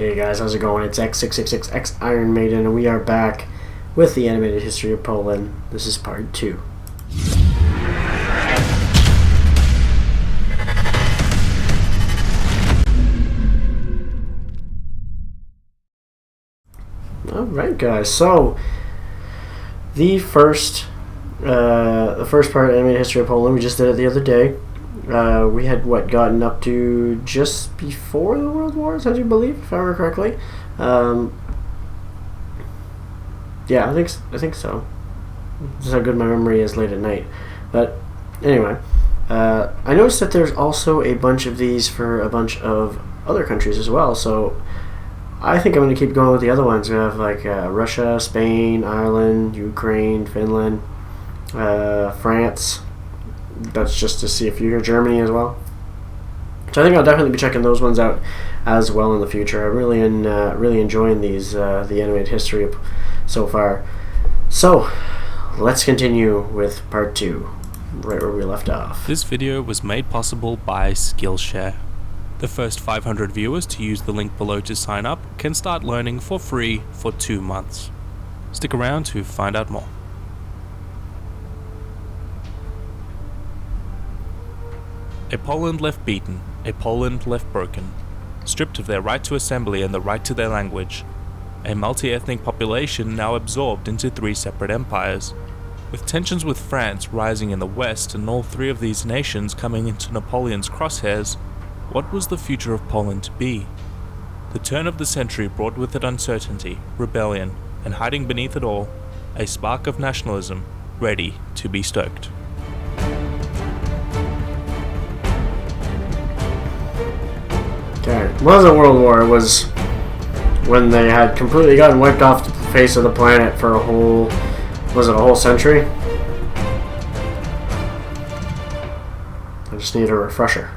Hey guys, how's it going? It's X666X Iron Maiden, and we are back with the animated history of Poland. This is part 2. Alright guys, so the first part of animated history of Poland, we just did it the other day. We had gotten up to just before the World Wars, I do believe, if I remember correctly. Yeah, I think so. Just how good my memory is late at night. But anyway, I noticed that there's also a bunch of these for a bunch of other countries as well. So I think I'm going to keep going with the other ones. We have like Russia, Spain, Ireland, Ukraine, Finland, France. That's just to see if you hear Germany as well. So I think I'll definitely be checking those ones out as well in the future. I'm really enjoying these the animated history so far. So let's continue with part 2, right where we left off. This video was made possible by Skillshare. The first 500 viewers to use the link below to sign up can start learning for free for 2 months. Stick around to find out more. A Poland left beaten, a Poland left broken, stripped of their right to assembly and the right to their language. A multi-ethnic population now absorbed into 3 separate empires. With tensions with France rising in the west and all 3 of these nations coming into Napoleon's crosshairs, what was the future of Poland to be? The turn of the century brought with it uncertainty, rebellion, and hiding beneath it all, a spark of nationalism ready to be stoked. It wasn't World War, it was when they had completely gotten wiped off the face of the planet for a whole century? I just need a refresher.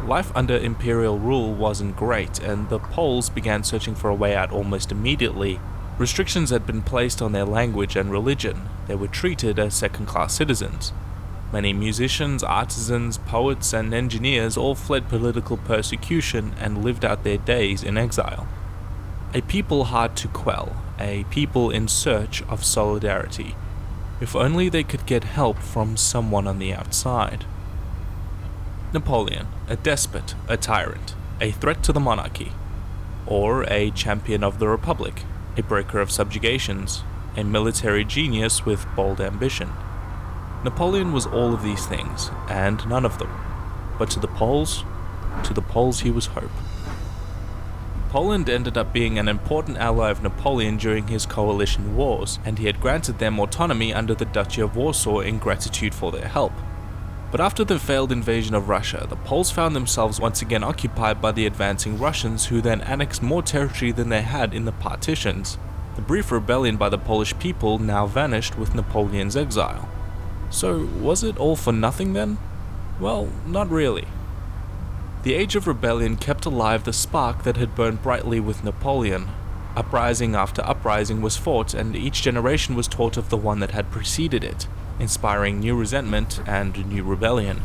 Life under imperial rule wasn't great, and the Poles began searching for a way out almost immediately. Restrictions had been placed on their language and religion. They were treated as second-class citizens. Many musicians, artisans, poets, and engineers all fled political persecution and lived out their days in exile. A people hard to quell, a people in search of solidarity. If only they could get help from someone on the outside. Napoleon, a despot, a tyrant, a threat to the monarchy. Or a champion of the Republic, a breaker of subjugations, a military genius with bold ambition. Napoleon was all of these things, and none of them. But to the Poles he was hope. Poland ended up being an important ally of Napoleon during his coalition wars, and he had granted them autonomy under the Duchy of Warsaw in gratitude for their help. But after the failed invasion of Russia, the Poles found themselves once again occupied by the advancing Russians, who then annexed more territory than they had in the partitions. The brief rebellion by the Polish people now vanished with Napoleon's exile. So, was it all for nothing then? Well, not really. The Age of Rebellion kept alive the spark that had burned brightly with Napoleon. Uprising after uprising was fought, and each generation was taught of the one that had preceded it, inspiring new resentment and new rebellion.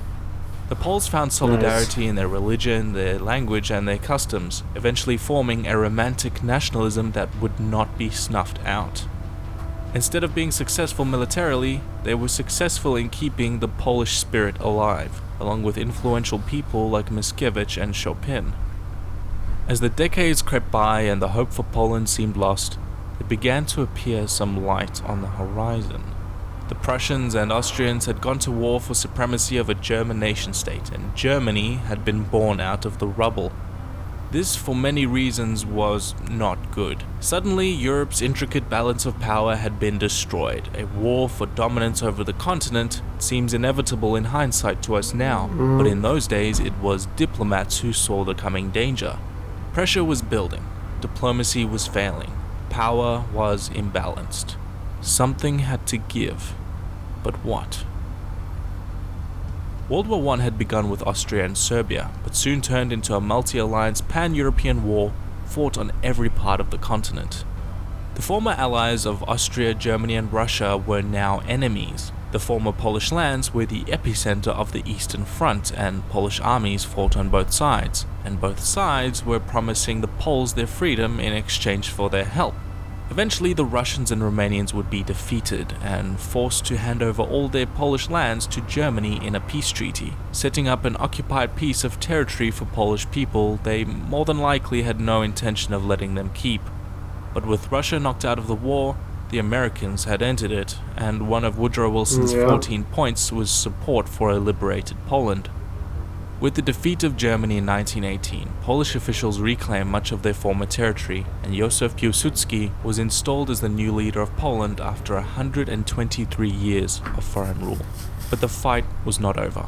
The Poles found solidarity in their religion, their language, and their customs, eventually forming a romantic nationalism that would not be snuffed out. Instead of being successful militarily, they were successful in keeping the Polish spirit alive, along with influential people like Mickiewicz and Chopin. As the decades crept by and the hope for Poland seemed lost, there began to appear some light on the horizon. The Prussians and Austrians had gone to war for supremacy of a German nation-state, and Germany had been born out of the rubble. This, for many reasons, was not good. Suddenly, Europe's intricate balance of power had been destroyed. A war for dominance over the continent seems inevitable in hindsight to us now, but in those days it was diplomats who saw the coming danger. Pressure was building, diplomacy was failing, power was imbalanced. Something had to give, but what? World War I had begun with Austria and Serbia, but soon turned into a multi-alliance pan-European war fought on every part of the continent. The former allies of Austria, Germany, and Russia were now enemies. The former Polish lands were the epicenter of the Eastern Front, and Polish armies fought on both sides, and both sides were promising the Poles their freedom in exchange for their help. Eventually, the Russians and Romanians would be defeated and forced to hand over all their Polish lands to Germany in a peace treaty, setting up an occupied piece of territory for Polish people they more than likely had no intention of letting them keep. But with Russia knocked out of the war, the Americans had entered it, and one of Woodrow Wilson's 14 points was support for a liberated Poland. With the defeat of Germany in 1918, Polish officials reclaimed much of their former territory, and Józef Piłsudski was installed as the new leader of Poland after 123 years of foreign rule. But the fight was not over.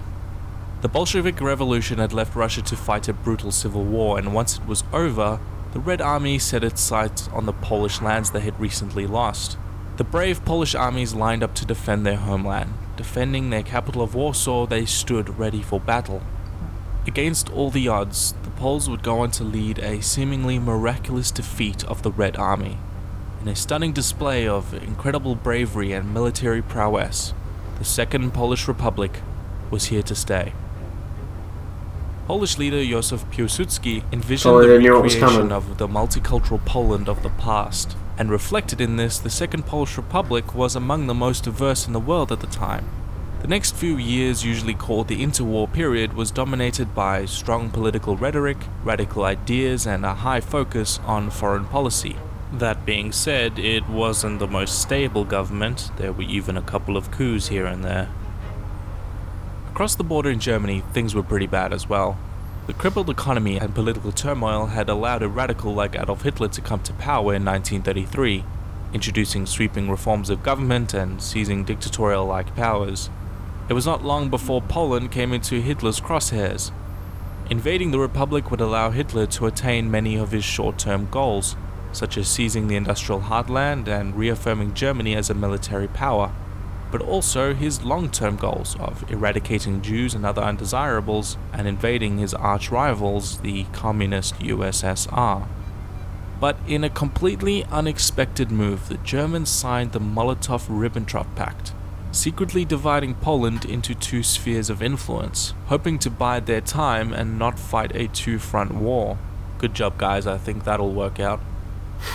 The Bolshevik Revolution had left Russia to fight a brutal civil war, and once it was over, the Red Army set its sights on the Polish lands they had recently lost. The brave Polish armies lined up to defend their homeland. Defending their capital of Warsaw, they stood ready for battle. Against all the odds, the Poles would go on to lead a seemingly miraculous defeat of the Red Army. In a stunning display of incredible bravery and military prowess, the Second Polish Republic was here to stay. Polish leader Józef Piłsudski envisioned the recreation of the multicultural Poland of the past, and reflected in this, the Second Polish Republic was among the most diverse in the world at the time. The next few years, usually called the interwar period, was dominated by strong political rhetoric, radical ideas, and a high focus on foreign policy. That being said, it wasn't the most stable government. There were even a couple of coups here and there. Across the border in Germany, things were pretty bad as well. The crippled economy and political turmoil had allowed a radical like Adolf Hitler to come to power in 1933, introducing sweeping reforms of government and seizing dictatorial-like powers. It was not long before Poland came into Hitler's crosshairs. Invading the Republic would allow Hitler to attain many of his short-term goals, such as seizing the industrial heartland and reaffirming Germany as a military power, but also his long-term goals of eradicating Jews and other undesirables and invading his arch-rivals, the communist USSR. But in a completely unexpected move, the Germans signed the Molotov-Ribbentrop Pact, secretly dividing Poland into two spheres of influence, hoping to bide their time and not fight a two-front war. Good job, guys, I think that'll work out.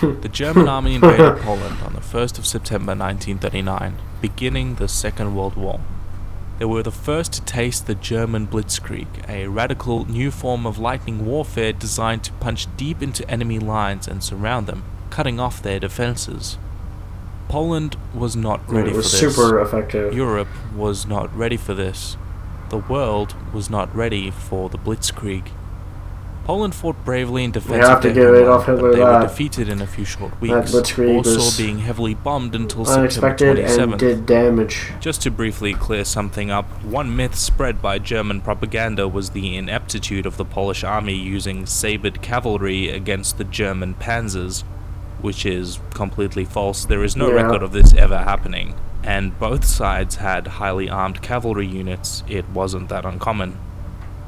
The German army invaded Poland on the 1st of September 1939, beginning the Second World War. They were the first to taste the German Blitzkrieg, a radical new form of lightning warfare designed to punch deep into enemy lines and surround them, cutting off their defenses. Poland was not ready for this. It was super effective. Europe was not ready for this. The world was not ready for the Blitzkrieg. Poland fought bravely and defended their homeland, but they were defeated in a few short weeks, Warsaw being heavily bombed until September 27th. And did damage. Just to briefly clear something up, one myth spread by German propaganda was the ineptitude of the Polish army using sabred cavalry against the German panzers, which is completely false. There is no record of this ever happening, and both sides had highly armed cavalry units. It wasn't that uncommon.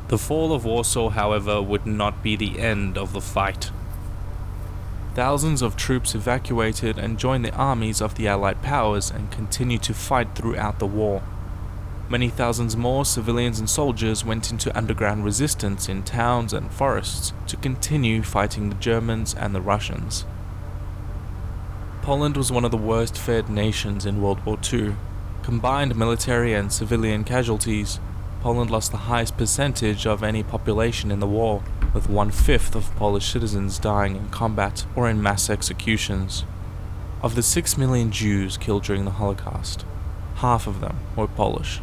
The fall of Warsaw, however, would not be the end of the fight. Thousands of troops evacuated and joined the armies of the Allied powers and continued to fight throughout the war. Many thousands more civilians and soldiers went into underground resistance in towns and forests to continue fighting the Germans and the Russians. Poland was one of the worst fared nations in World War II. Combined military and civilian casualties, Poland lost the highest percentage of any population in the war, with 1/5 of Polish citizens dying in combat or in mass executions. Of the 6 million Jews killed during the Holocaust, half of them were Polish.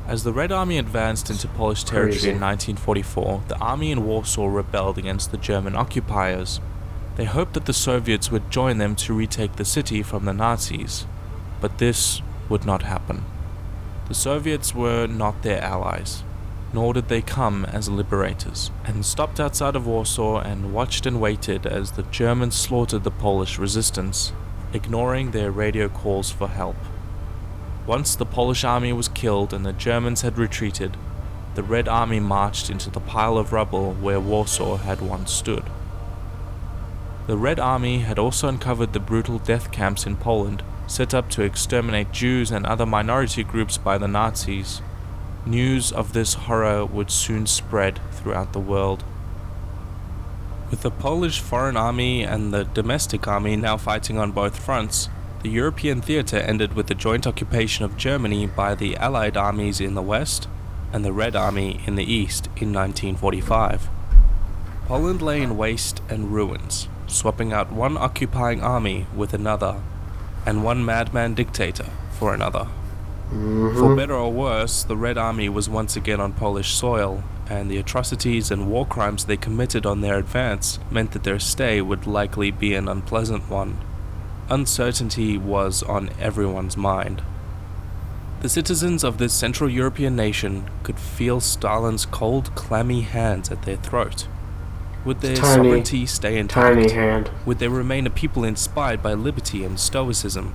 As the Red Army advanced into Polish territory in 1944, the army in Warsaw rebelled against the German occupiers. They hoped that the Soviets would join them to retake the city from the Nazis, but this would not happen. The Soviets were not their allies, nor did they come as liberators, and stopped outside of Warsaw and watched and waited as the Germans slaughtered the Polish resistance, ignoring their radio calls for help. Once the Polish army was killed and the Germans had retreated, the Red Army marched into the pile of rubble where Warsaw had once stood. The Red Army had also uncovered the brutal death camps in Poland, set up to exterminate Jews and other minority groups by the Nazis. News of this horror would soon spread throughout the world. With the Polish Foreign Army and the domestic army now fighting on both fronts, the European theatre ended with the joint occupation of Germany by the Allied armies in the west and the Red Army in the east in 1945. Poland lay in waste and ruins, swapping out one occupying army with another, and one madman dictator for another. For better or worse, the Red Army was once again on Polish soil, and the atrocities and war crimes they committed on their advance meant that their stay would likely be an unpleasant one. Uncertainty was on everyone's mind. The citizens of this Central European nation could feel Stalin's cold, clammy hands at their throat. Would their sovereignty stay intact? Tiny hand. Would they remain a people inspired by liberty and stoicism?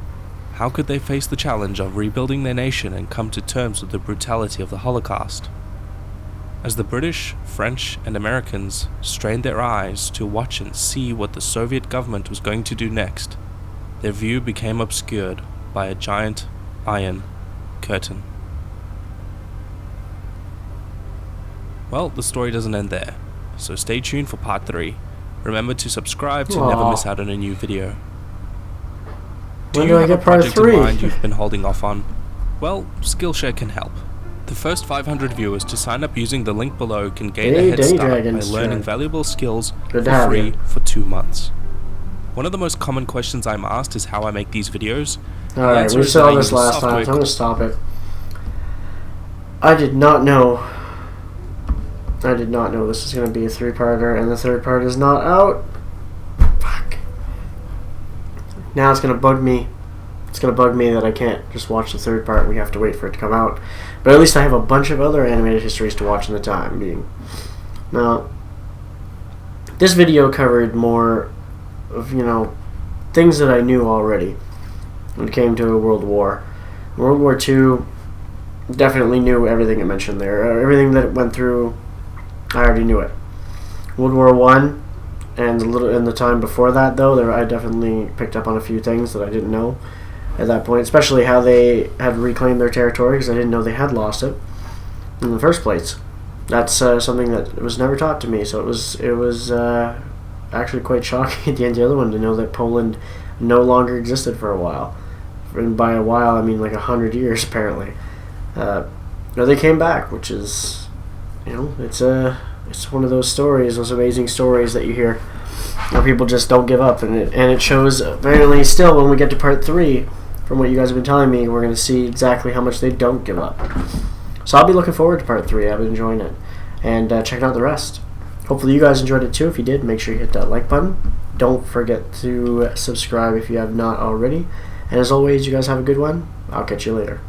How could they face the challenge of rebuilding their nation and come to terms with the brutality of the Holocaust? As the British, French, and Americans strained their eyes to watch and see what the Soviet government was going to do next, their view became obscured by a giant iron curtain. Well, the story doesn't end there, so stay tuned for part 3. Remember to subscribe to never miss out on a new video. Do you have a project in mind you've been holding off on? Well, Skillshare can help. The first 500 viewers to sign up using the link below can gain a head start by learning valuable skills for free for 2 months. One of the most common questions I'm asked is how I make these videos. Alright, we saw this last time, so I'm going to stop it. I did not know this was going to be a 3-parter, and the 3rd part is not out. Fuck. Now it's going to bug me. It's going to bug me that I can't just watch the 3rd part. We have to wait for it to come out. But at least I have a bunch of other animated histories to watch in the time being. Now, this video covered more of, things that I knew already when it came to a World War. World War II, definitely knew everything it mentioned there. Everything that it went through, I already knew it. World War I, and a little in the time before that, though, I definitely picked up on a few things that I didn't know at that point, especially how they had reclaimed their territory, because I didn't know they had lost it in the first place. That's something that was never taught to me, so it was actually quite shocking at the end of the other one to know that Poland no longer existed for a while. And by a while, I mean like 100 years, apparently. They came back, which is, it's one of those stories, those amazing stories that you hear where people just don't give up, and it shows apparently still when we get to part 3. From what you guys have been telling me, we're going to see exactly how much they don't give up. So I'll be looking forward to part 3. I've been enjoying it. And checking out the rest. Hopefully you guys enjoyed it too. If you did, make sure you hit that like button. Don't forget to subscribe if you have not already. And as always, you guys have a good one. I'll catch you later.